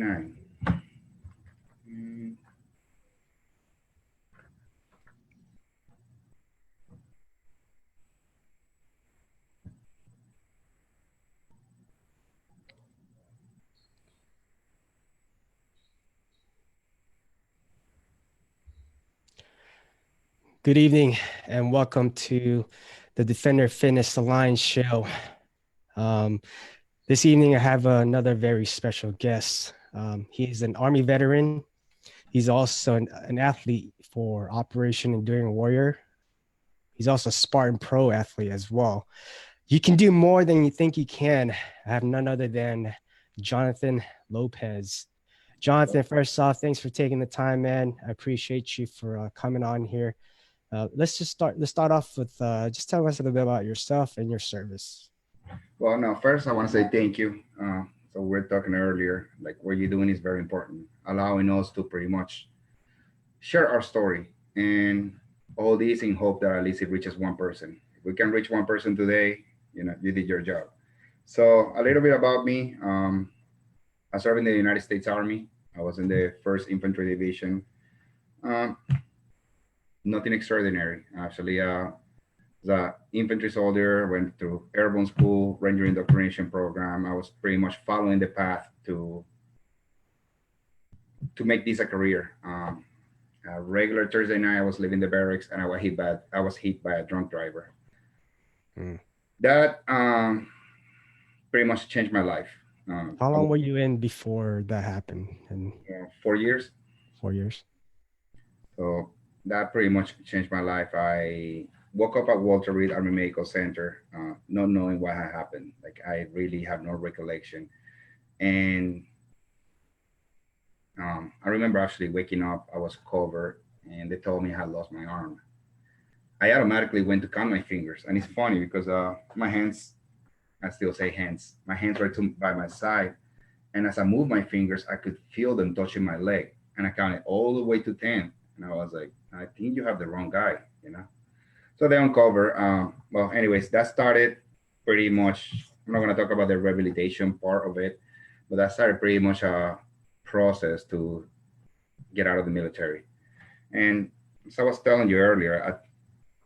39. Mm, Good evening and welcome to the Defender Fitness Alliance show. Um, this evening, I have another very special guest. He's an Army veteran. He's also an athlete for Operation Enduring Warrior. He's also a Spartan Pro athlete as well. You can do more than you think you can. I have none other than Jonathan Lopez. Jonathan, first off, thanks for taking the time, man. I appreciate you for coming on here. Let's start off with just tell us a little bit about yourself and your service. well, no, first I want to say thank you. So we're talking earlier, like what you're doing is very important, allowing us to pretty much share our story and all this in hope that at least it reaches one person. If we can reach one person today, you did your job. So a little bit about me. I served in the United States Army. I was in the 1st Infantry Division. Um, Nothing extraordinary, actually. The infantry soldier, went through airborne school, ranger indoctrination program. I was pretty much following the path to make this a career. A regular Thursday night, I was leaving the barracks and I was hit by a drunk driver. Mm. That pretty much changed my life. How I long was were you in before that happened? In 4 years, 4 years? so that pretty much changed my life. I woke up at Walter Reed Army Medical Center, not knowing what had happened. Like I really have no recollection, and I remember actually waking up. I was covered, and they told me I had lost my arm. I automatically went to count my fingers, and it's funny because my hands, I still say hands, my hands were by my side, and as I moved my fingers, I could feel them touching my leg, and I counted all the way to 10, and I was like, I think you have the wrong guy. So they uncover. Well, anyways, that started pretty much. I'm not gonna talk about the rehabilitation part of it, but that started pretty much a process to get out of the military. And as I was telling you earlier,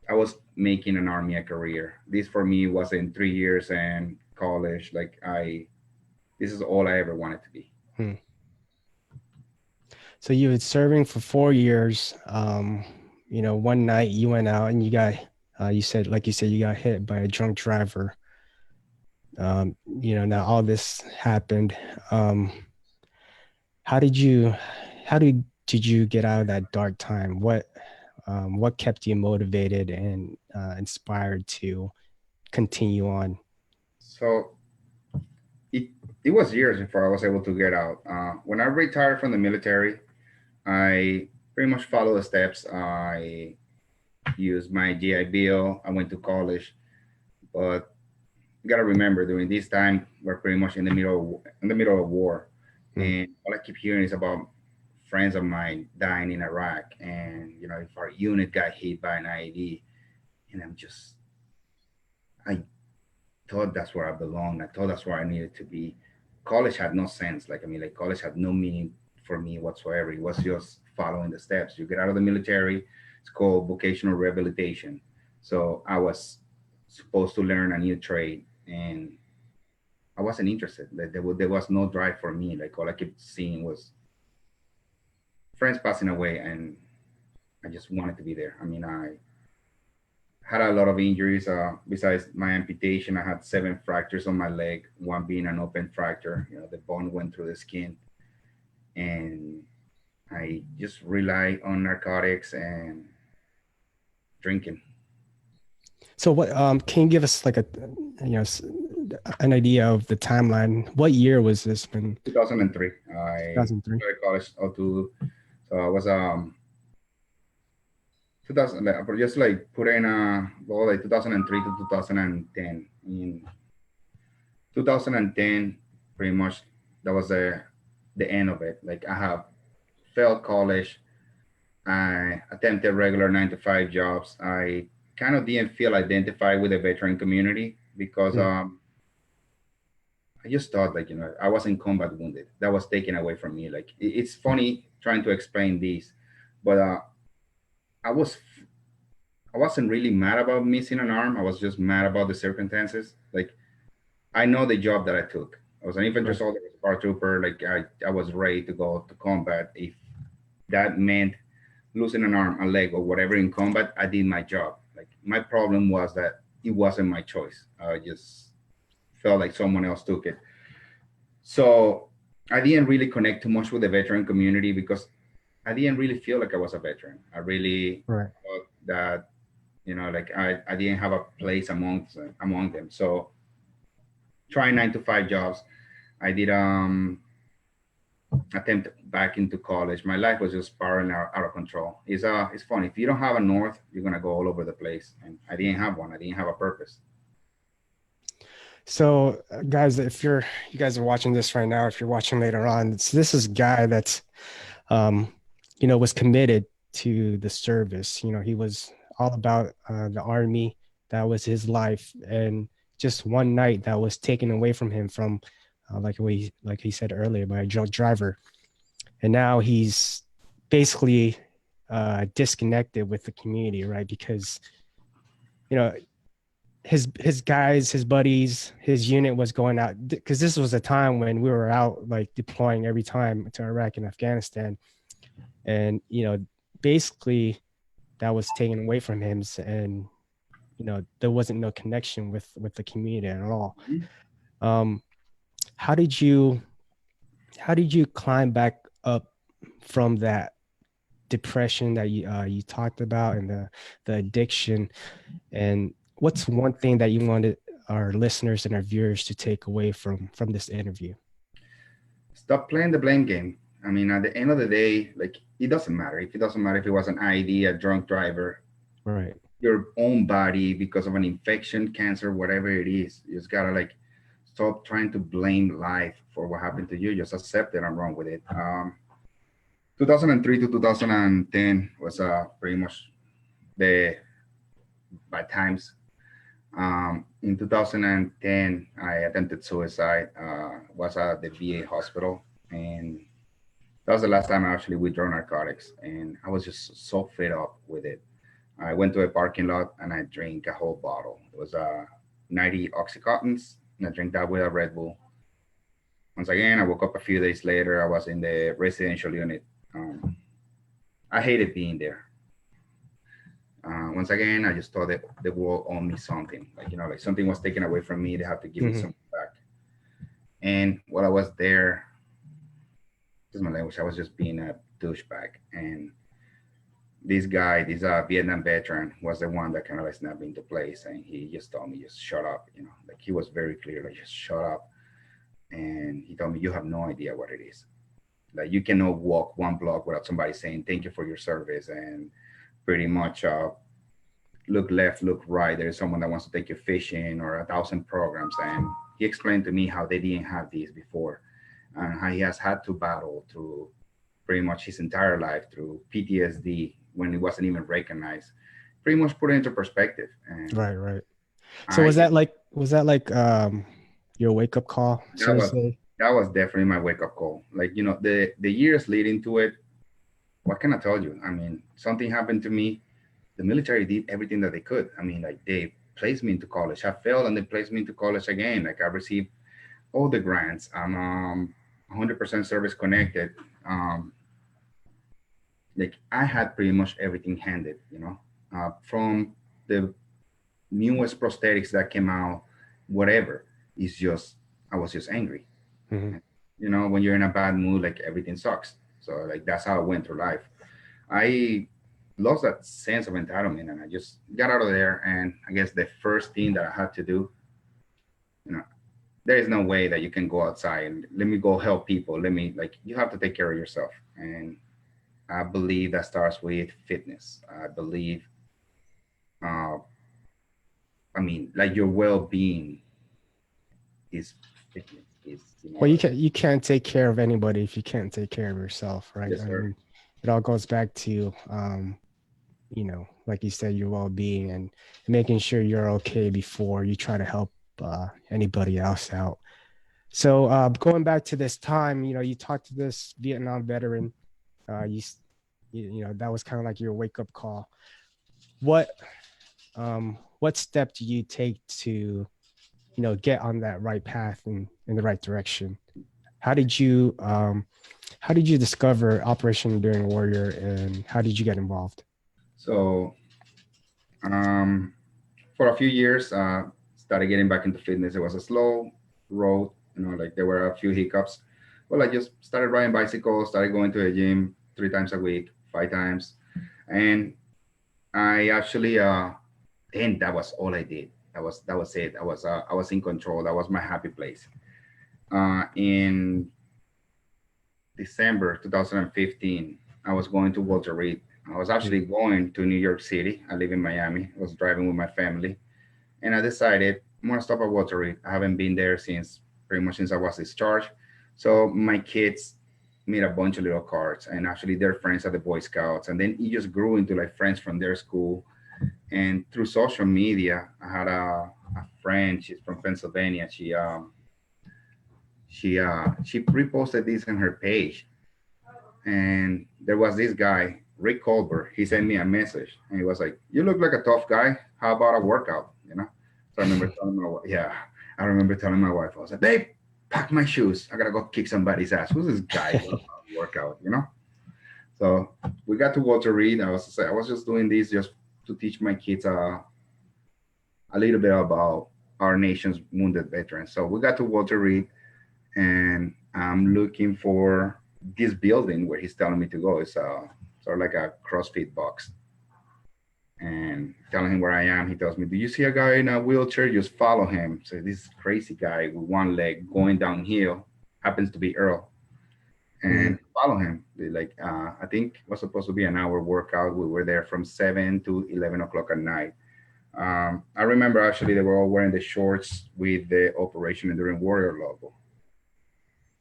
I was making an army a career. This for me was in 3 years and college. This is all I ever wanted to be. Hmm. So you were serving for 4 years. One night you went out and you said, like you said, you got hit by a drunk driver. Now all this happened. How did you, did you get out of that dark time? What kept you motivated and inspired to continue on? So it it was years before I was able to get out. When I retired from the military, I pretty much followed the steps. I used my GI Bill. I went to college, but you gotta remember during this time we're pretty much in the middle of war, Hmm. and all I keep hearing is about friends of mine dying in Iraq, and if our unit got hit by an IED, and I thought that's where I belonged. I thought that's where I needed to be. College had no sense. Like college had no meaning for me whatsoever. It was just following the steps. You get out of the military, it's called vocational rehabilitation. So I was supposed to learn a new trade, and I wasn't interested. Like there was no drive for me. Like all I kept seeing was friends passing away, and I just wanted to be there. I mean, I had a lot of injuries. Besides my amputation, I had 7 fractures on my leg, one being an open fracture. The bone went through the skin, and I just rely on narcotics and drinking. So what can you give us like an idea of the timeline? What year was this when 2003, I 2003? started college. So I was 2000, like, just like put in well, like 2003 to 2010. In 2010, pretty much that was the end of it. Like I have failed college. I attempted regular 9 to 5 jobs. I kind of didn't feel identified with the veteran community because Hmm. I just thought like, I wasn't combat wounded. That was taken away from me. Like it's funny trying to explain this, but I was I wasn't really mad about missing an arm. I was just mad about the circumstances. Like I know the job that I took. I was an infantry Right. soldier, a paratrooper. Like I was ready to go to combat. If that meant losing an arm, a leg, or whatever in combat, I did my job. Like my problem was that it wasn't my choice. I just felt like someone else took it. So I didn't really connect too much with the veteran community because I didn't really feel like I was a veteran. I really Right. thought that like I didn't have a place among them. So trying 9 to 5 jobs, I did attempt back into college. My life was just spiraling out of control. It's funny if you don't have a north, you're gonna go all over the place. And I didn't have one. I didn't have a purpose. So, guys, if you guys are watching this right now, if you're watching later on, this is a guy that's, um, was committed to the service. He was all about the army. That was his life, and just one night that was taken away from him from, like he said earlier, by a drunk driver, and now he's basically disconnected with the community, right? Because you know his guys, his buddies, his unit was going out because this was a time when we were out like deploying every time to Iraq and Afghanistan, and basically that was taken away from him, and there wasn't no connection with the community at all. Mhm. Um, how did you climb back up from that depression that you talked about and the addiction? And what's one thing that you wanted our listeners and our viewers to take away from this interview? Stop playing the blame game. I mean, at the end of the day, like it doesn't matter. If it doesn't matter if it was an ID, a drunk driver, Right. your own body because of an infection, cancer, whatever it is. You just gotta like stop trying to blame life for what happened to you. Just accept that I'm wrong with it. 2003 to 2010 was pretty much the bad times. In 2010, I attempted suicide. Was at the VA hospital, and that was the last time I actually withdrew narcotics, and I was just so fed up with it. I went to a parking lot and I drank a whole bottle. It was 90 Oxycontins, and I drank that with a Red Bull. Once again, I woke up a few days later. I was in the residential unit. I hated being there. Once again, I just thought that the world owed me something. Like, like something was taken away from me. They have to give me Hmm. something back. And while I was there, this is my language, I was just being a douchebag. And this guy, this Vietnam veteran, was the one that kind of like snapped me into place, and he just told me, just shut up. Like he was very clear, like just shut up. And he told me, you have no idea what it is. Like you cannot walk 1 block without somebody saying thank you for your service, and pretty much look left, look right. There is someone that wants to take you fishing or 1,000 programs. And he explained to me how they didn't have these before, and how he has had to battle through pretty much his entire life through PTSD when it wasn't even recognized. Pretty much put it into perspective. And Right, right. So I was that like your wake up call, so that to was say? that was definitely my wake up call. Like the years leading to it. What can I tell you? I mean, something happened to me. The military did everything that they could. I mean, like they placed me into college. I failed and they placed me into college again. Like I received all the grants. I'm 100% service connected. Um, like I had pretty much everything handed, from the newest prosthetics that came out, whatever. It's just I was just angry. Hmm. When you're in a bad mood, like everything sucks. So like that's how I went through life. I lost that sense of entitlement, and I just got out of there. And I guess the first thing that I had to do, you know, there is no way that you can go outside and let me go help people. Let me like you have to take care of yourself. And I believe that starts with fitness. I believe, uh, I mean, like your well-being is fitness. Is Well, like you can't take care of anybody if you can't take care of yourself, right? yes, I sir. mean, it all goes back to like you said, your well being and making sure you're okay before you try to help anybody else out. So going back to this time, you talked to this Vietnam veteran. You, that was kind of like your wake up call. What what step do you take to get on that right path and in the right direction? How did you how did you discover Operation Enduring Warrior, and how did you get involved? So um, for a few years, started getting back into fitness. It was a slow road, like there were a few hiccups. Well, I just started riding bicycles, started going to the gym 3 times a week, 5 times, and I actually then that was all I did. That was it. I was in control. That was my happy place. In December 2015, I was going to Walter Reed. I was Mm, actually going to New York City. I live in Miami. I was driving with my family, and I decided I'm gonna stop at Walter Reed. I haven't been there since pretty much since I was discharged. So my kids made a bunch of little cards, and actually they're friends at the Boy Scouts, and then it just grew into like friends from their school. And through social media, I had a friend. She's from Pennsylvania. She reposted this on her page, and there was this guy, Rick Colbert. He sent me a message, and he was like, "You look like a tough guy. How about a workout?" So I remember telling my wife, yeah, I remember telling my wife, I was like, "Babe, pack my shoes. I gotta go kick somebody's ass. Who's this guy? What about a workout?" So we got to Walter Reed. I was just doing this just to teach my kids a little bit about our nation's wounded veterans. So we got to Walter Reed, and I'm looking for this building where he's telling me to go. It's sort of like a CrossFit box. And telling him where I am, he tells me, "Do you see a guy in a wheelchair? Just follow him." So this crazy guy with one leg going downhill happens to be Earl, mhm. and follow him. I think it was supposed to be an hour workout. We were there from 7 to 11 o'clock at night. I remember actually they were all wearing the shorts with the Operation Enduring Warrior logo,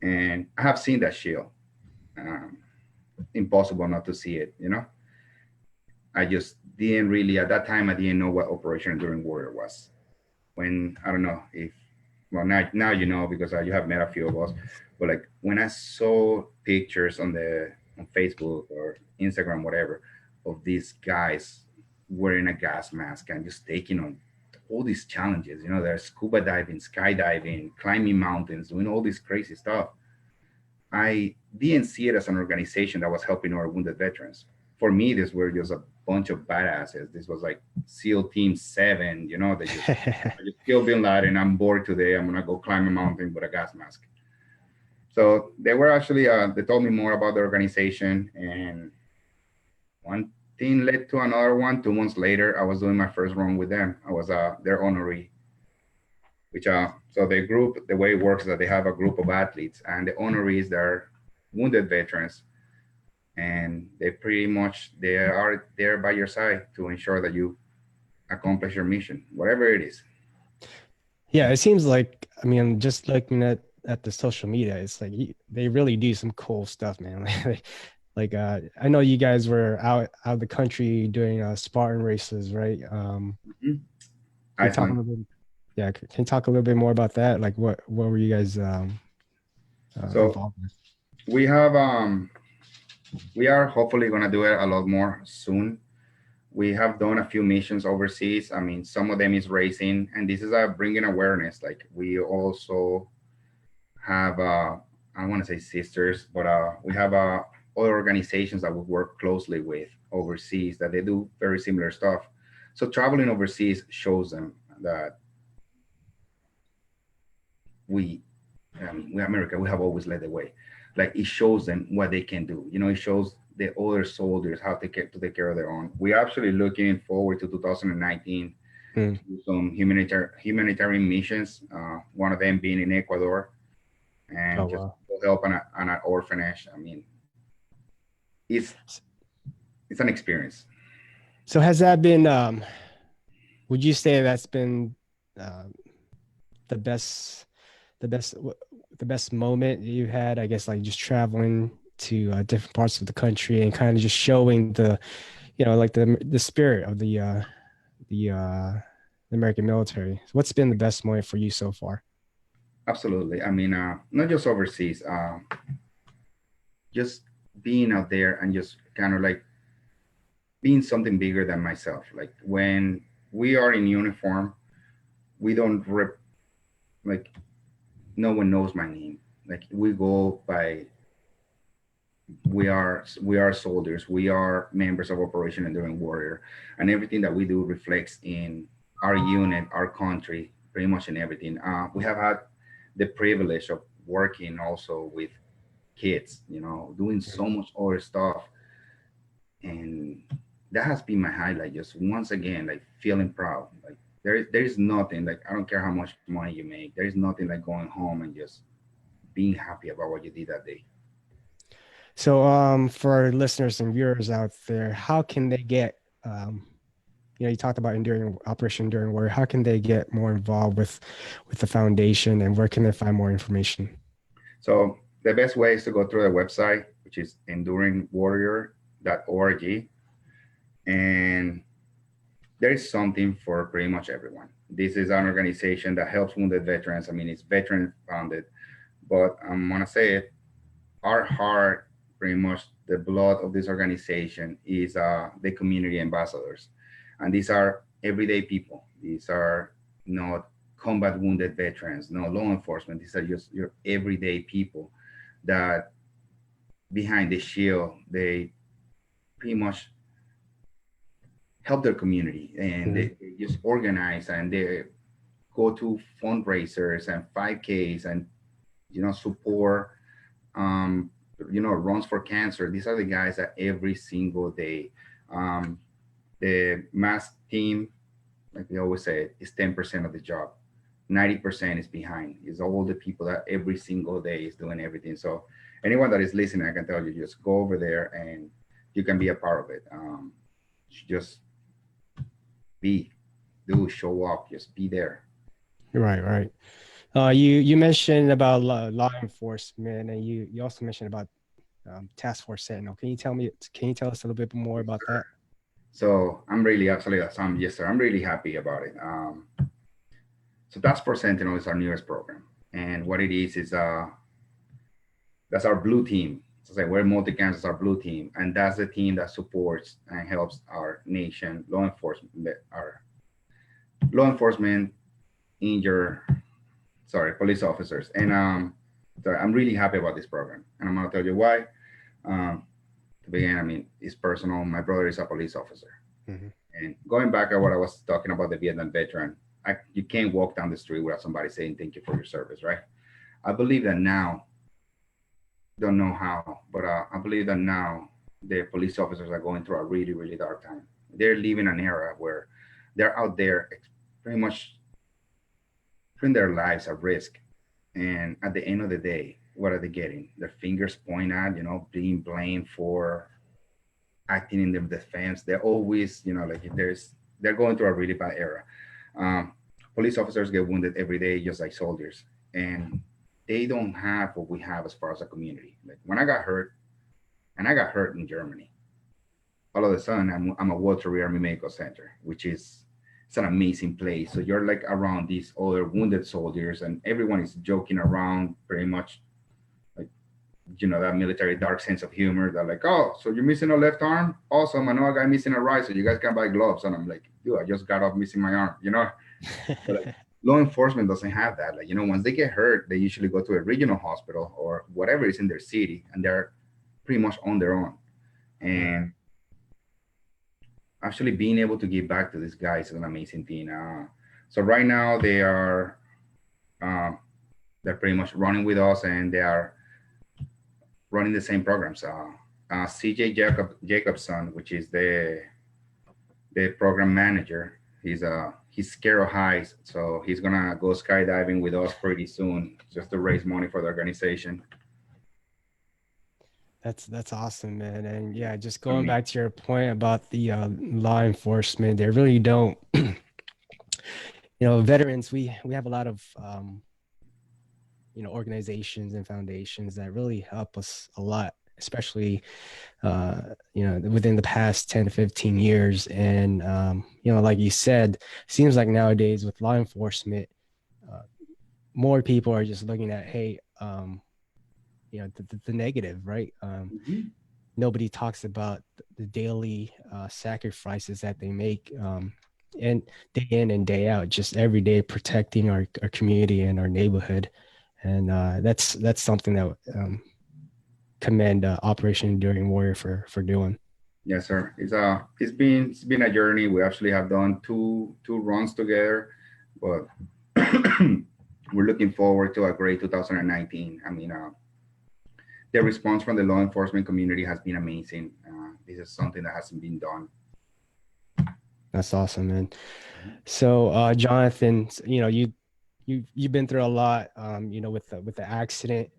and I have seen that shield. Um, Impossible not to see it. I just didn't really at that time. I didn't know what Operation Enduring Warrior was. When I don't know if well now because you have met a few of us, but like when I saw pictures on Facebook or Instagram, whatever, of these guys wearing a gas mask and just taking on all these challenges. They're scuba diving, skydiving, climbing mountains, doing all this crazy stuff. I didn't see it as an organization that was helping our wounded veterans. For me, this were just a bunch of badasses. This was like SEAL Team 7, they just I just killed Bin Laden. I'm bored today. I'm gonna go climb a mountain with a gas mask. So they were actually they told me more about the organization, and one thing led to another one. 2 months later, I was doing my first run with them. I was their honoree, which so the group, the way it works is that they have a group of athletes, and the honorees they're wounded veterans, and they are there by your side to ensure that you accomplish your mission, whatever it is. Yeah, it seems like, I mean, just looking at the social media, it's like they really do some cool stuff, man. Like I know you guys were out of the country doing Spartan races, right? Mhm. Can you talk a Iceland. little bit? Yeah, can you talk a little bit more about that? Like what were you guys So involved with? we have we are hopefully gonna do it a lot more soon. We have done a few missions overseas. I mean, some of them is racing, and this is bringing awareness. Like we also have I don't want to say sisters, but we have other organizations that we work closely with overseas that they do very similar stuff. So traveling overseas shows them that we, I mean, we America, we have always led the way. Like it shows them what they can do. It shows the other soldiers how to take care of their own. We're actually looking forward to 2019 Hmm. to do some humanitarian missions. One of them being in Ecuador, Oh and just wow. help on an orphanage. I mean, it's it's an experience. So has that been would you say that's been uh, the best the best the best moment you had, I guess, like just traveling to different parts of the country and kind of just showing the like the spirit of the American military? What's been the best moment for you so far? Absolutely. I mean, not just overseas, just being out there and just kind of like being something bigger than myself. Like when we are in uniform, we don't like no one knows my name. Like we go by we are soldiers. We are members of Operation Enduring Warrior, and everything that we do reflects in our unit, our country, pretty much in everything. We have had the privilege of working also with kids, doing so much other stuff, and that has been my highlight. Just once again, like feeling proud. Like there is nothing like I don't care how much money you make. There is nothing like going home and just being happy about what you did that day. So, for listeners and viewers out there, how can they get, you talked about enduring Operation Enduring Warrior. How can they get more involved with the foundation, and where can they find more information? So the best way is to go through the website, which is enduringwarrior.org, and there is something for pretty much everyone. This is an organization that helps wounded veterans. I mean, it's veteran founded, but I'm gonna say it. Our heart, pretty much the blood of this organization is the community ambassadors, and these are everyday people. These are not combat wounded veterans, no law enforcement. These are just your everyday people that behind the shield they pretty much help their community, and Mhm. they just organize and they go to fundraisers and 5Ks and support um, runs for cancer. These are the guys that every single day. Um, the mass team, like we always say, is 10% of the job. 90% is behind. Is all the people that every single day is doing everything. So anyone that is listening, I can tell you, just go over there and you can be a part of it. Just be, do, show up, just be there. Right, right. You mentioned about law enforcement, and you also mentioned about Task Force Sentinel. Can you tell us a little bit more Yes, about sir. that? So I'm really absolutely yes, sir. I'm really happy about it. So Task Force Sentinel is our newest program, and what it is that's our blue team. So say we're multi-campus, our blue team, and that's the team that supports and helps our nation law enforcement injure police officers. And so I'm really happy about this program, and I'm gonna tell you why. Um, to begin, I mean, it's personal. My brother is a police officer, Hmm. and going back at what I was talking about the Vietnam veteran, you can't walk down the street without somebody saying thank you for your service, right? I believe that now, don't know how, but I believe that now the police officers are going through a really, really dark time. They're living an era where they're out there pretty much putting their lives at risk. And at the end of the day, what are they getting? Their fingers point at, being blamed for acting in their defense. They're always, like they're going through a really bad era. Um, Police officers get wounded every day, just like soldiers, and they don't have what we have as far as a community. Like when I got hurt, and I got hurt in Germany, all of a sudden I'm a Walter Army Medical Center, which is it's an amazing place. So you're like around these other wounded soldiers, and everyone is joking around, pretty much like that military dark sense of humor. They're like, "Oh, so you're missing a left arm? Awesome! I know a guy missing a right, so you guys can buy gloves." And I'm like, "Dude, I just got off missing my arm." But like, law enforcement doesn't have that. Like, once they get hurt, they usually go to a regional hospital or whatever is in their city, and they're pretty much on their own. Right. And actually being able to give back to these guys is an amazing thing. So right now uh, they're pretty much running with us, and they are running the same programs. CJ Jacobson, which is the program manager, he's scared of heights, so he's gonna go skydiving with us pretty soon, just to raise money for the organization. That's awesome, man. And yeah, just I going mean, back to your point about the law enforcement, they really don't. Veterans, we have a lot of organizations and foundations that really help us a lot, especially within the past 10 to 15 years. And like you said, seems like nowadays with law enforcement, more people are just looking at, hey, the negative, right? Mhm. Nobody talks about the daily sacrifices that they make, and day in and day out, just every day protecting our community and our neighborhood. And that's something that commend Operation Enduring Warrior for doing. Yes, sir. It's been a journey. We actually have done two runs together, but we're looking forward to a great 2019. I mean, the response from the law enforcement community has been amazing. This is something that hasn't been done. That's awesome, man. So, Jonathan, you've been through a lot, with the accident,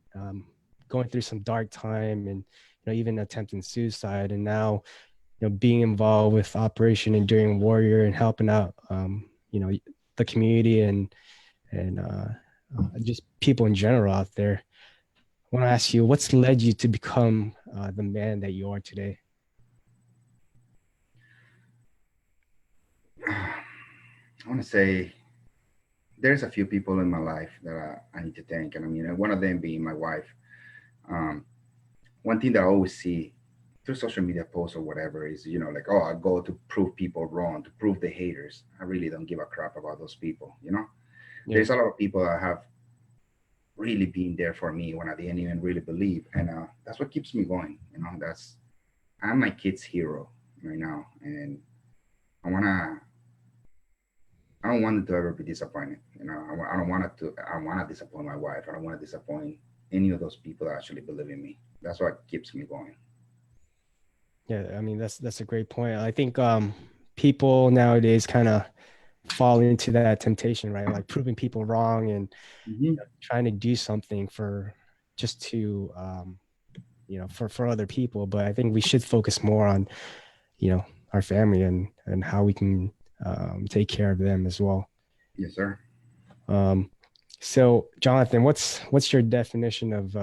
going through some dark time, and even attempting suicide, and now being involved with Operation Enduring Warrior and helping out, the community and just people in general out there. I want to ask you, what's led you to become the man that you are today? I want to say there's a few people in my life that I need to thank, and I mean, one of them being my wife. Um, One thing that I always see through social media posts or whatever is, like, oh, I go to prove people wrong, to prove the haters. I really don't give a crap about those people. Yeah, There's a lot of people that have really been there for me when I didn't even really believe, and that's what keeps me going. I'm my kid's hero right now, and I wanna. I don't want it to ever be disappointed. I don't want it to. I want to disappoint my wife. I don't want to disappoint any of those people that actually believe in me. That's what keeps me going. yeah. I mean, that's a great point. I think people nowadays kind of fall into that temptation, right? Like proving people wrong and Hmm. trying to do something for just to for other people. But I think we should focus more on our family and how we can take care of them as well. Yes, sir. Um, so Jonathan, what's your definition of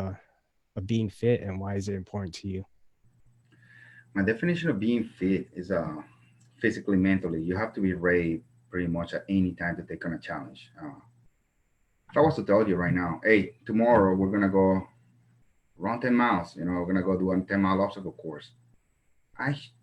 being fit and why is it important to you? My definition of being fit is physically, mentally. You have to be ready pretty much at any time to take on a challenge. If I was to tell you right now, hey, tomorrow we're gonna go run 10 miles. We're gonna go do a 10-mile obstacle course.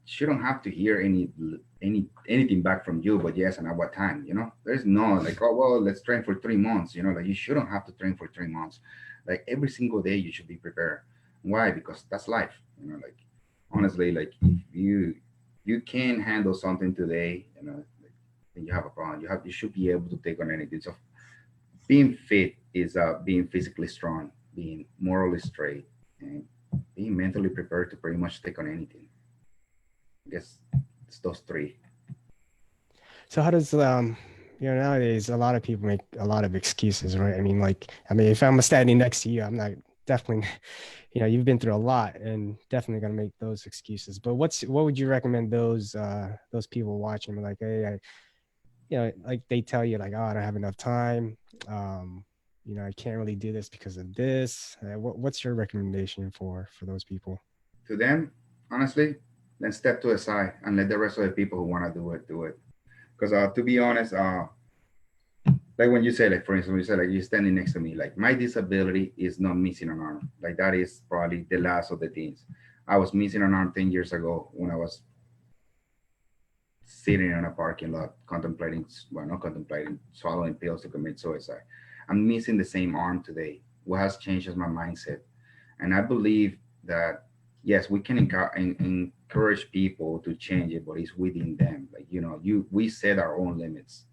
Shouldn't have to hear anything back from you, but yes, and at what time. There's no like, oh well, let's train for 3 months. Like you shouldn't have to train for 3 months. Like every single day, you should be prepared. Why? Because that's life. Like honestly, like if you can handle something today, like, then you have a problem. You should be able to take on anything. So being fit is being physically strong, being morally straight, and being mentally prepared to pretty much take on anything. I guess it's those three. So how does nowadays a lot of people make a lot of excuses, right? I mean, if I'm standing next to you, I'm not definitely, you've been through a lot and definitely gonna make those excuses. But what would you recommend those people watching like, hey, like they tell you like, oh, I don't have enough time, I can't really do this because of this. What's your recommendation for those people? To them, honestly, then step to the side and let the rest of the people who want to do it. Because to be honest, like when you say, like for instance, when you say like you're standing next to me, like my disability is not missing an arm. Like that is probably the last of the things. I was missing an arm 10 years ago when I was sitting in a parking lot contemplating, well, not contemplating, swallowing pills to commit suicide. I'm missing the same arm today. What has changed is my mindset. And I believe that, yes, we can encourage people to change it, but it's within them. Like, we set our own limits.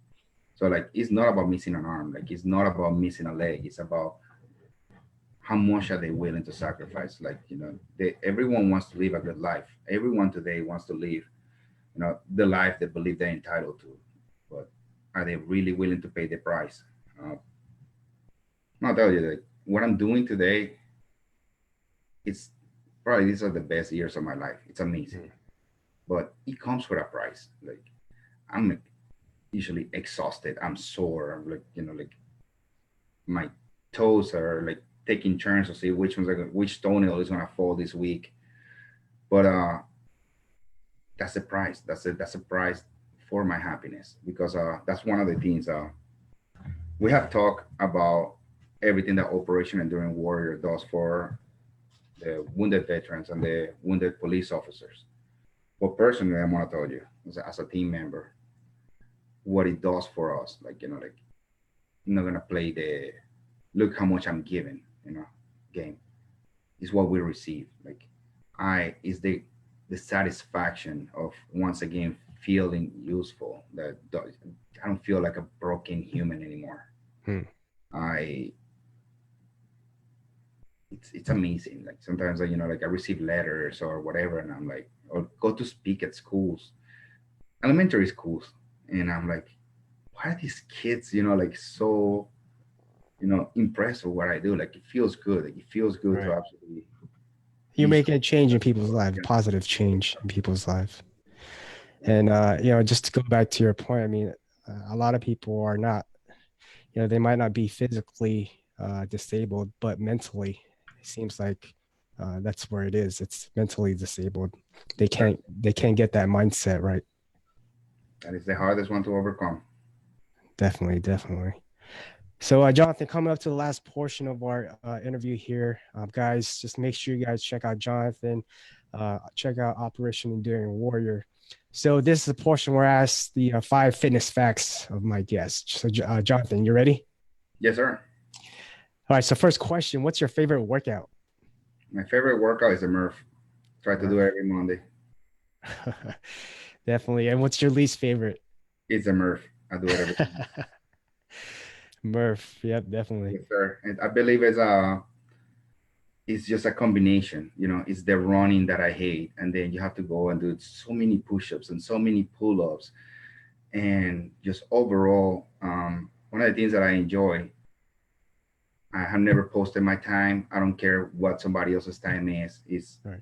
So, like, it's not about missing an arm. Like, it's not about missing a leg. It's about how much are they willing to sacrifice. Like, everyone wants to live a good life. Everyone today wants to live the life they believe they're entitled to, but are they really willing to pay the price? uh, I'll tell you that what I'm doing today, it's probably these are the best years of my life. It's amazing, Mhm. but it comes with a price. Like I'm like, usually exhausted, I'm sore, I'm like, like my toes are like taking turns to see which toenail is gonna fall this week. But that's the price. That's a price for my happiness, because that's one of the things we have talked about. everything that Operation Enduring Warrior does for the wounded veterans and the wounded police officers. But personally, I'm gonna tell you, as a team member, what it does for us. Like, like I'm not gonna play the look how much I'm giving, game. Is what we receive. Like, I is the satisfaction of once again feeling useful. I don't feel like a broken human anymore. Hmm. I it's amazing. Like sometimes like I receive letters or whatever, and I'm like, or go to speak at schools, elementary schools, and I'm like, why are these kids, like so, impressed with what I do? Like it feels good. Like it feels good to Right. absolutely You're be so. making a change in people's lives, positive change in people's life. And just to go back to your point, I mean, a lot of people are not, they might not be physically disabled, but mentally, it seems like that's where it is. It's mentally disabled. They can't get that mindset right. That is the hardest one to overcome. Definitely, definitely. So, Jonathan, coming up to the last portion of our interview here, guys, just make sure you guys check out Jonathan, check out Operation Enduring Warrior. So, this is the portion where I ask the 5 fitness facts of my guests. So, Jonathan, you ready? Yes, sir. All right. So, first question: what's your favorite workout? My favorite workout is the Murph. Try to do it Murph. every Monday. Definitely. And what's your least favorite? It's a Murph. I do it every. Murph. Yep, definitely. Yes, sir. And I believe it's just a combination. It's the running that I hate, and then you have to go and do so many push-ups and so many pull-ups, and just overall, one of the things that I enjoy. I have never posted my time. I don't care what somebody else's time is. Is Right.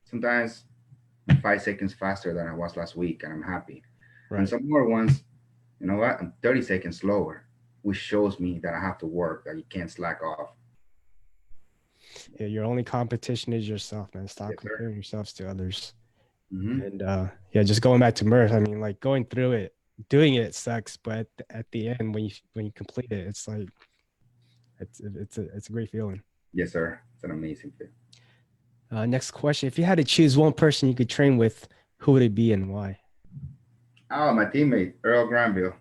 sometimes I'm 5 seconds faster than I was last week, and I'm happy. And Right. some more ones, you know what? I'm 30 seconds slower, which shows me that I have to work, that you can't slack off. Yeah, your only competition is yourself, man. Stop Yes, sir. comparing yourselves to others. Mm-hmm. And just going back to Murph, I mean, like going through it, doing it sucks, but at the end, when you complete it, it's like it's a great feeling. Yes, sir. It's an amazing fit. Next question: if you had to choose one person you could train with, who would it be and why? Oh, my teammate, Earl Granville.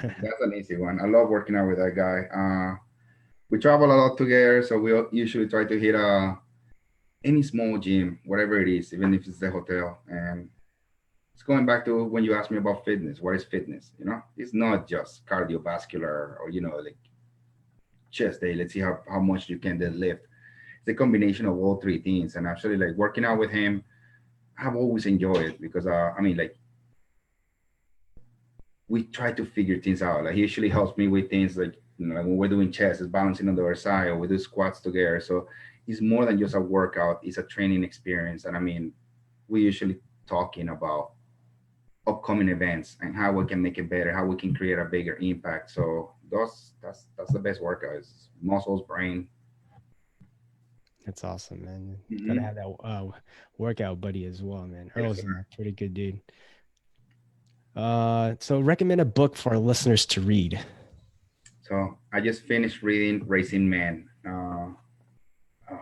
That's an easy one. I love working out with that guy. We travel a lot together, so we usually try to hit any small gym, whatever it is, even if it's the hotel. And it's going back to when you asked me about fitness. What is fitness? It's not just cardiovascular or like chest day. Let's see how much you can deadlift. It's a combination of all three things. And actually, like working out with him, I've always enjoyed it because I mean, like we try to figure things out. Like he usually helps me with things like like when we're doing chest, it's balancing on the other side, or we do squats together. So it's more than just a workout; it's a training experience. And I mean, we usually talking about upcoming events and how we can make it better, how we can create a bigger impact. So that's the best workout. It's muscles, brain. That's awesome, man. Gotta Hmm. have that workout buddy as well, man. Yes, Earl's sir. a pretty good dude. So recommend a book for our listeners to read. So I just finished reading Racing Man. I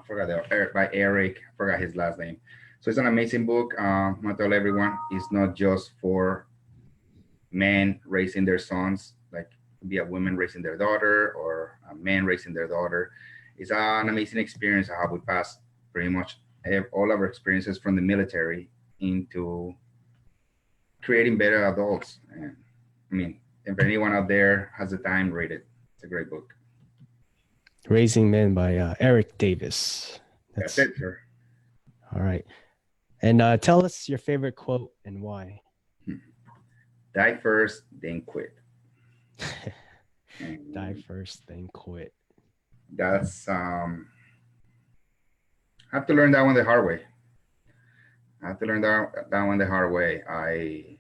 forgot by Eric. I forgot his last name. So it's an amazing book. I'm gonna tell everyone it's not just for men raising their sons, like be a woman raising their daughter or a man raising their daughter. It's an amazing experience how we pass pretty much all of our experiences from the military into creating better adults. And I mean, if anyone out there has the time, read it. It's a great book. Raising Men by Eric Davis. That's That's it, sir. all right. And tell us your favorite quote and why. Hmm. Die first, then quit. Die And first, then quit. that's I have to learn that one the hard way. I have to learn that one the hard way. I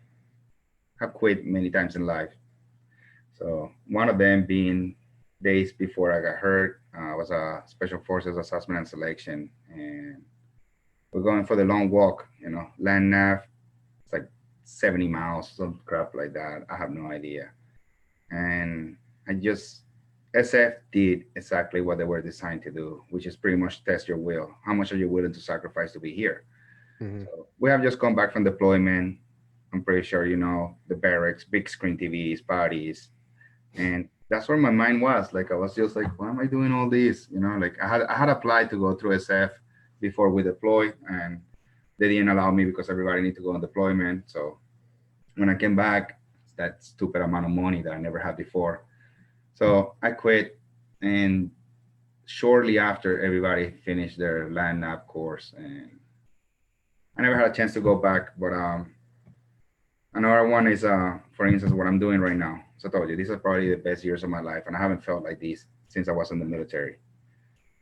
have quit many times in life. So one of them being days before I got hurt. I was a special forces assessment and selection, and we're going for the long walk. Land nav. It's like 70 miles, some crap like that. I have no idea. And I just SF did exactly what they were designed to do, which is pretty much test your will. How much are you willing to sacrifice to be here? Hmm. So we have just come back from deployment. I'm pretty sure you know the barracks, big screen TVs, parties, and that's where my mind was. Like I was just like, why am I doing all this? You know, like I had applied to go through SF before we deployed, and they didn't allow me because everybody need to go on deployment. So when I came back, that stupid amount of money that I never had before. So I quit, and shortly after everybody finished their land nav course, and I never had a chance to go back. But another one is, for instance, what I'm doing right now. So I told you, these are probably the best years of my life, and I haven't felt like this since I was in the military.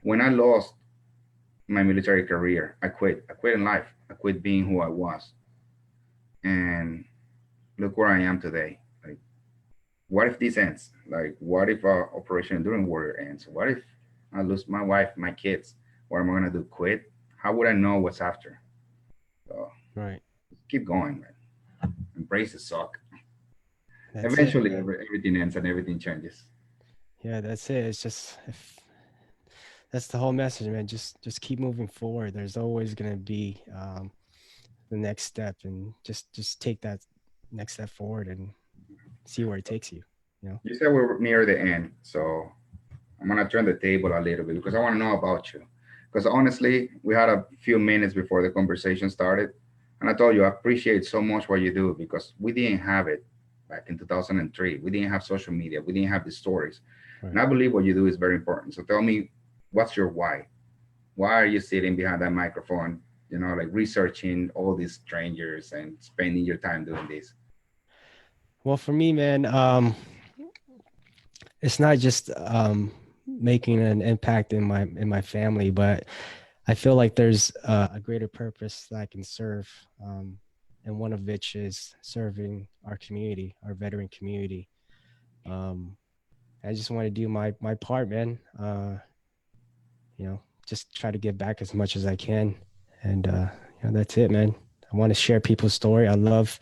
When I lost my military career, I quit. I quit in life. I quit being who I was, and look where I am today. Like, what if this ends? Like, what if Operation Enduring Warrior ends? What if I lose my wife, my kids? What am I gonna do? Quit? How would I know what's after? So Right. keep going, man. Embrace the suck. That's it, Eventually, man. everything ends and everything changes. Yeah, that's it. It's just if that's the whole message, man. Just keep moving forward. There's always gonna be the next step, and just take that next step forward and see where it takes you. You know. You said we're near the end, so I'm gonna turn the table a little bit because I want to know about you. Because honestly, we had a few minutes before the conversation started, and I told you I appreciate so much what you do because we didn't have it back in 2003. We didn't have social media. We didn't have the stories, and Right. I believe what you do is very important. So tell me, what's your why? Why are you sitting behind that microphone? You know, like researching all these strangers and spending your time doing this. Well, for me, man, it's not just making an impact in my family, but I feel like there's a greater purpose that I can serve, and one of which is serving our community, our veteran community. Um, I just want to do my part, man. Just try to give back as much as I can, and that's it, man. I want to share people's story. I love,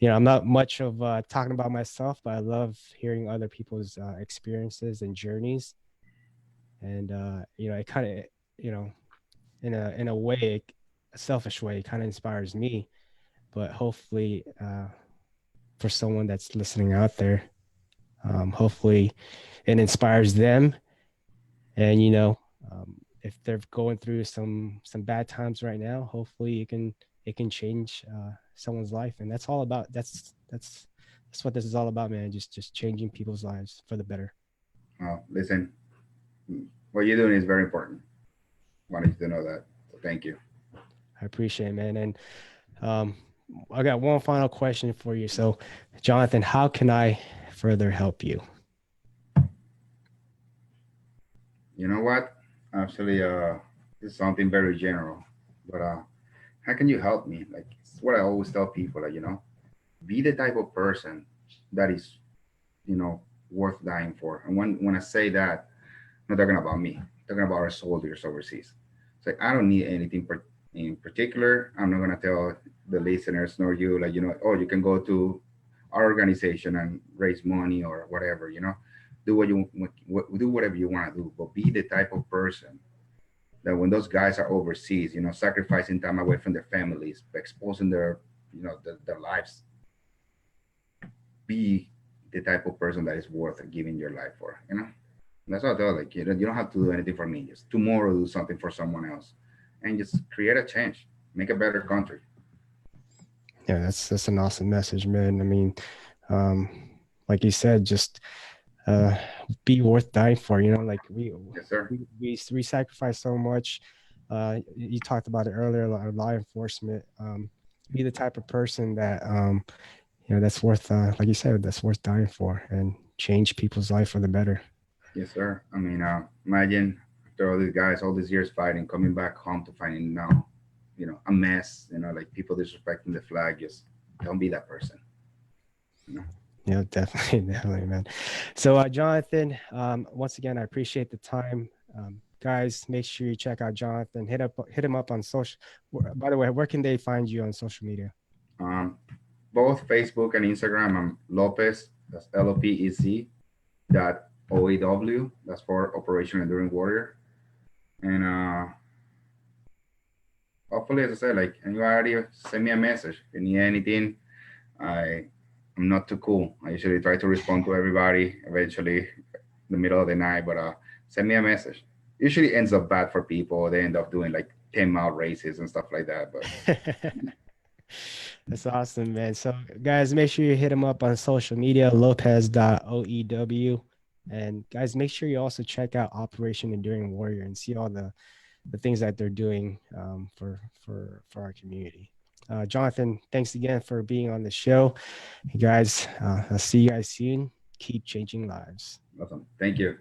I'm not much of talking about myself, but I love hearing other people's experiences and journeys, and it kind of, you know, in a way, a selfish way, it kind of inspires me. But hopefully, for someone that's listening out there, hopefully, it inspires them. And if they're going through some bad times right now, hopefully it can change someone's life. And that's all about. That's what this is all about, man. Just changing people's lives for the better. Listen, what you're doing is very important. Wanted you to know that. So thank you. I appreciate it, man. And um, I got one final question for you. So, Jonathan, how can I further help you? You know what? Actually, it's something very general, but how can you help me? Like, it's what I always tell people. Like, be the type of person that is, worth dying for. And when I say that, I'm not talking about me. I'm talking about our soldiers overseas. It's like I don't need anything in particular. I'm not gonna tell the listeners nor you like oh you can go to our organization and raise money or whatever. Do do whatever you want to do, but be the type of person that when those guys are overseas, sacrificing time away from their families, exposing their lives, be the type of person that is worth giving your life for. That's what I thought. Like you don't have to do anything for me. Just tomorrow do something for someone else, and just create a change, make a better country. Yeah, that's an awesome message, man. I mean, um, like you said, just uh, be worth dying for. Like Yes, sir. we sacrifice so much. You talked about it earlier, law enforcement. Be the type of person that that's worth, like you said, that's worth dying for, and change people's life for the better. Yes, sir. I mean, imagine after all these guys, all these years fighting, coming back home to finding now, a mess. Like people disrespecting the flag. Just don't be that person. You know. Yeah, definitely, definitely, man. So, Jonathan, once again, I appreciate the time. Guys, make sure you check out Jonathan. Hit him up on social. By the way, where can they find you on social media? Um, both Facebook and Instagram. I'm Lopez. That's Lopez. Dot OEW. That's for Operation Enduring Warrior. And hopefully, as I said, like anybody send me a message. If you need anything, I I'm not too cool. I usually try to respond to everybody eventually in the middle of the night, but send me a message. Usually ends up bad for people. They end up doing like 10-mile races and stuff like that. But That's awesome, man. So, guys, make sure you hit him up on social media, lopez.oew. And, guys, make sure you also check out Operation Enduring Warrior and see all the things that they're doing for our community. Jonathan, thanks again for being on the show. Hey guys, I'll see you guys soon. Keep changing lives. awesome. Thank you.